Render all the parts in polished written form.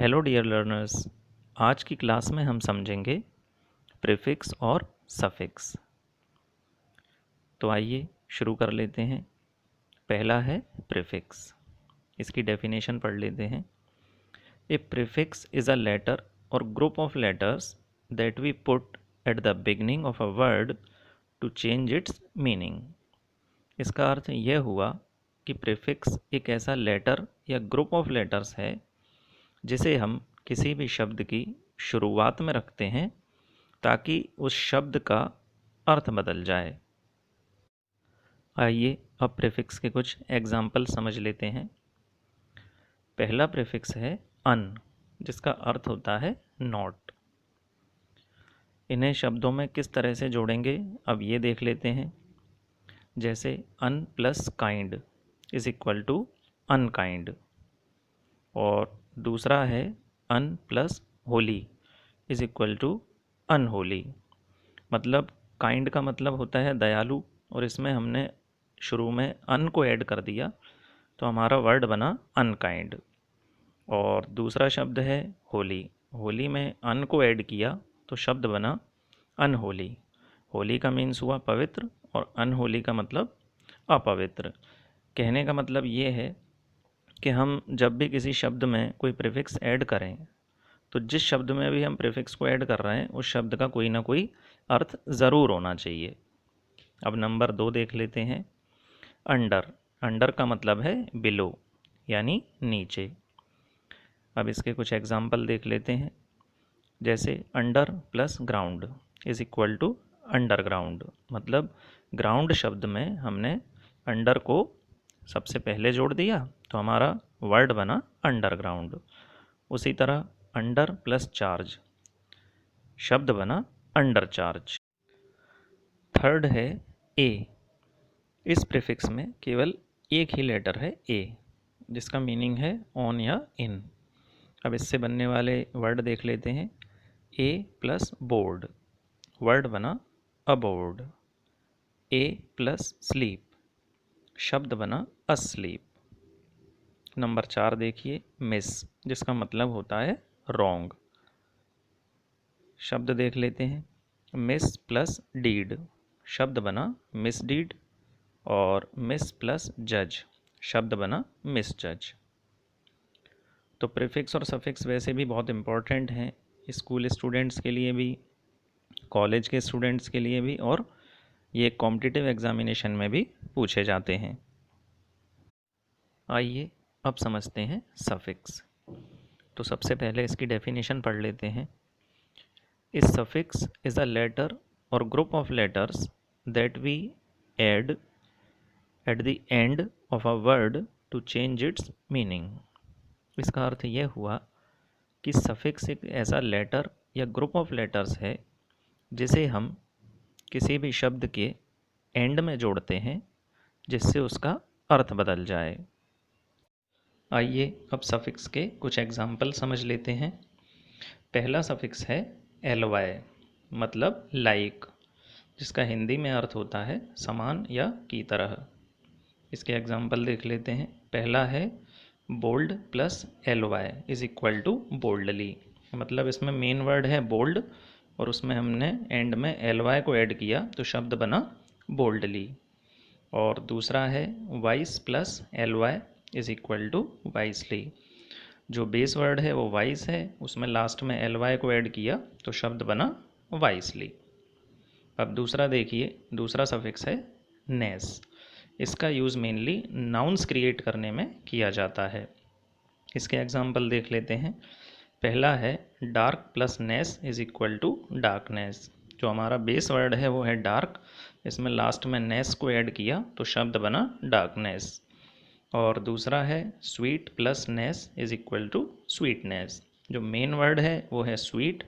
Hello dear learners, आज की class में हम समझेंगे प्रीफिक्स और सफिक्स। तो आइए शुरू कर लेते हैं। पहला है प्रीफिक्स। इसकी डेफिनेशन पढ़ लेते हैं। A prefix is a letter और group of letters that we put at the beginning of a word to change its meaning. इसका अर्थ यह हुआ कि प्रीफिक्स एक ऐसा लेटर या ग्रुप ऑफ लेटर्स है जिसे हम किसी भी शब्द की शुरुआत में रखते हैं ताकि उस शब्द का अर्थ बदल जाए। आइए अब प्रीफिक्स के कुछ एग्जाम्पल समझ लेते हैं। पहला प्रीफिक्स है अन, जिसका अर्थ होता है नॉट। इन्हें शब्दों में किस तरह से जोड़ेंगे अब ये देख लेते हैं। जैसे un plus kind is equal to unkind, और दूसरा है un plus holy is equal to unholy. मतलब काइंड का मतलब होता है दयालु, और इसमें हमने शुरू में अन को ऐड कर दिया तो हमारा वर्ड बना अनकाइंड। और दूसरा शब्द है होली, होली में अन को ऐड किया तो शब्द बना अनहोली। होली का मीन्स हुआ पवित्र और अनहोली का मतलब अपवित्र। कहने का मतलब ये है कि हम जब भी किसी शब्द में कोई प्रीफिक्स ऐड करें तो जिस शब्द में भी हम प्रीफिक्स को ऐड कर रहे हैं उस शब्द का कोई ना कोई अर्थ ज़रूर होना चाहिए। अब नंबर 2 देख लेते हैं। अंडर, अंडर का मतलब है बिलो यानी नीचे। अब इसके कुछ एग्जाम्पल देख लेते हैं। जैसे under plus ground is equal to underground. मतलब ग्राउंड शब्द में हमने अंडर को सबसे पहले जोड़ दिया तो हमारा वर्ड बना अंडरग्राउंड। उसी तरह अंडर प्लस चार्ज शब्द बना अंडर चार्ज। थर्ड है ए। इस प्रीफिक्स में केवल एक ही लेटर है ए, जिसका मीनिंग है ऑन या इन। अब इससे बनने वाले वर्ड देख लेते हैं। ए प्लस बोर्ड, वर्ड बना अबोर्ड। ए प्लस स्लीप, शब्द बना अस्लीप। नंबर 4 देखिए, मिस, जिसका मतलब होता है रॉन्ग। शब्द देख लेते हैं। मिस प्लस डीड, शब्द बना मिसडीड। और मिस प्लस जज, शब्द बना मिसजज। तो प्रीफिक्स और सफिक्स वैसे भी बहुत इम्पॉर्टेंट हैं, स्कूल स्टूडेंट्स के लिए भी, कॉलेज के स्टूडेंट्स के लिए भी, और ये कॉम्पिटिटिव एग्जामिनेशन में भी पूछे जाते हैं। आइए अब समझते हैं सफिक्स। तो सबसे पहले इसकी डेफिनेशन पढ़ लेते हैं। इस सफिक्स इज़ अ लेटर और group of letters that we add at the end of a word to change its meaning. इसका अर्थ यह हुआ कि सफिक्स एक ऐसा लेटर या ग्रुप ऑफ लेटर्स है जिसे हम किसी भी शब्द के एंड में जोड़ते हैं जिससे उसका अर्थ बदल जाए। आइए अब सफिक्स के कुछ एग्जाम्पल समझ लेते हैं। पहला सफिक्स है ly, मतलब लाइक, जिसका हिंदी में अर्थ होता है समान या की तरह। इसके एग्जाम्पल देख लेते हैं। पहला है bold plus ly is equal to boldly. मतलब इसमें मेन वर्ड है बोल्ड और उसमें हमने एंड में ly को ऐड किया तो शब्द बना बोल्डली। और दूसरा है wise plus ly is equal to wisely. जो बेस वर्ड है वो वाइस है, उसमें लास्ट में ly को ऐड किया तो शब्द बना वाइसली। अब दूसरा देखिए, दूसरा सफिक्स है नेस। इसका यूज़ मेनली नाउन्स क्रिएट करने में किया जाता है। इसके एग्जाम्पल देख लेते हैं। पहला है dark plus ness is equal to darkness. जो हमारा बेस वर्ड है वो है डार्क, इसमें लास्ट में नेस को ऐड किया तो शब्द बना डार्कनेस। और दूसरा है sweet plus ness is equal to sweetness. जो मेन वर्ड है वो है स्वीट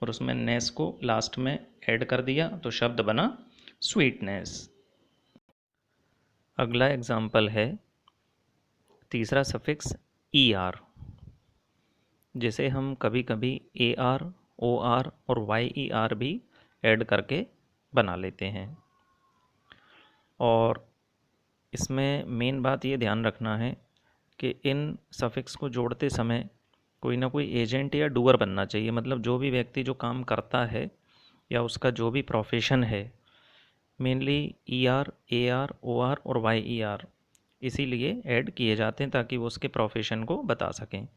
और उसमें नेस को लास्ट में ऐड कर दिया तो शब्द बना स्वीटनेस। अगला एग्जाम्पल है तीसरा सफिक्स er, जिसे हम कभी कभी ar, or औरyer भी ऐड करके बना लेते हैं। और इसमें मेन बात ये ध्यान रखना है कि इन सफिक्स को जोड़ते समय कोई ना कोई एजेंट या डूअर बनना चाहिए, मतलब जो भी व्यक्ति जो काम करता है या उसका जो भी प्रोफेशन है, मेनली ER, AR, OR और YER इसीलिए ऐड किए जाते हैं ताकि वो उसके प्रोफेशन को बता सकें।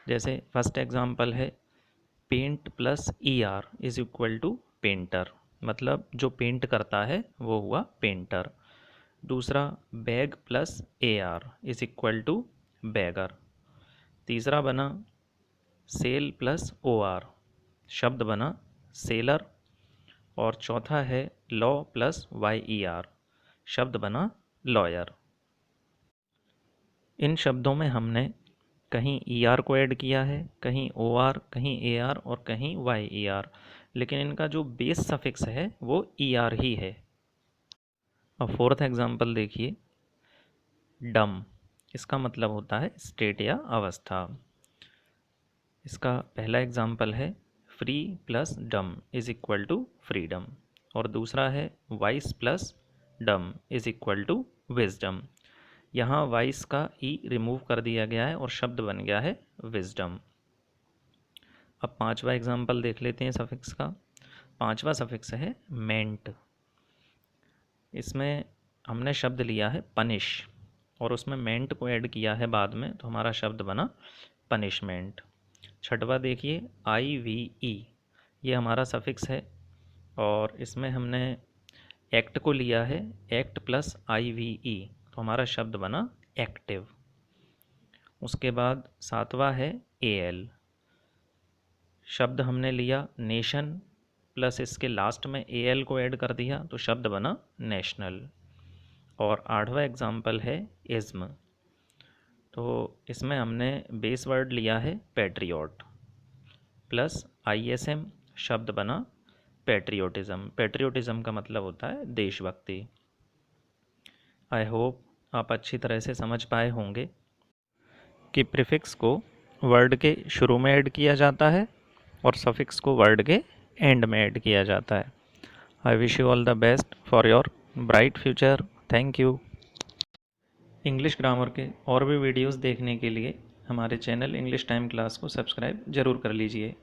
जैसे फर्स्ट एग्जांपल है paint plus ER is equal to painter, मतलब जो पेंट करता है वो हुआ पेंटर। दूसरा bag plus AR is equal to beggar. तीसरा बना सेल प्लस OR, शब्द बना सेलर। और चौथा है लॉ प्लस YER, शब्द बना लॉयर। इन शब्दों में हमने कहीं ER को ऐड किया है, कहीं OR, कहीं AR और कहीं YER, लेकिन इनका जो बेस सफिक्स है वो ER ही है। अब फोर्थ एग्जांपल देखिए, डम, इसका मतलब होता है स्टेट या अवस्था। इसका पहला एग्जांपल है फ्री प्लस डम इज इक्वल टू फ्रीडम, और दूसरा है वाइस प्लस डम इज इक्वल टू विजडम। यहाँ वाइस का ई रिमूव कर दिया गया है और शब्द बन गया है विजडम। अब पांचवा एग्जांपल देख लेते हैं सफिक्स का। पांचवा सफिक्स है मेंट। इसमें हमने शब्द लिया है पनिश और उसमें मेंट को ऐड किया है बाद में, तो हमारा शब्द बना पनिशमेंट। छठवा देखिए IVE, ये हमारा सफिक्स है और इसमें हमने एक्ट को लिया है, एक्ट प्लस IVE, तो हमारा शब्द बना एक्टिव। उसके बाद सातवां है AL, शब्द हमने लिया नेशन प्लस इसके लास्ट में AL को ऐड कर दिया तो शब्द बना नेशनल। और आठवां एग्जाम्पल है इज्म, तो इसमें हमने बेस वर्ड लिया है पैट्रियोट प्लस ISM, शब्द बना पैट्रियोटिज्म। पैट्रियोटिज्म का मतलब होता है देशभक्ति। आई होप आप अच्छी तरह से समझ पाए होंगे कि प्रीफिक्स को वर्ड के शुरू में ऐड किया जाता है और सफिक्स को वर्ड के एंड में ऐड किया जाता है। I wish you all the best for your bright future. Thank you. English grammar के और भी वीडियोस देखने के लिए हमारे चैनल इंग्लिश टाइम क्लास को सब्सक्राइब ज़रूर कर लीजिए।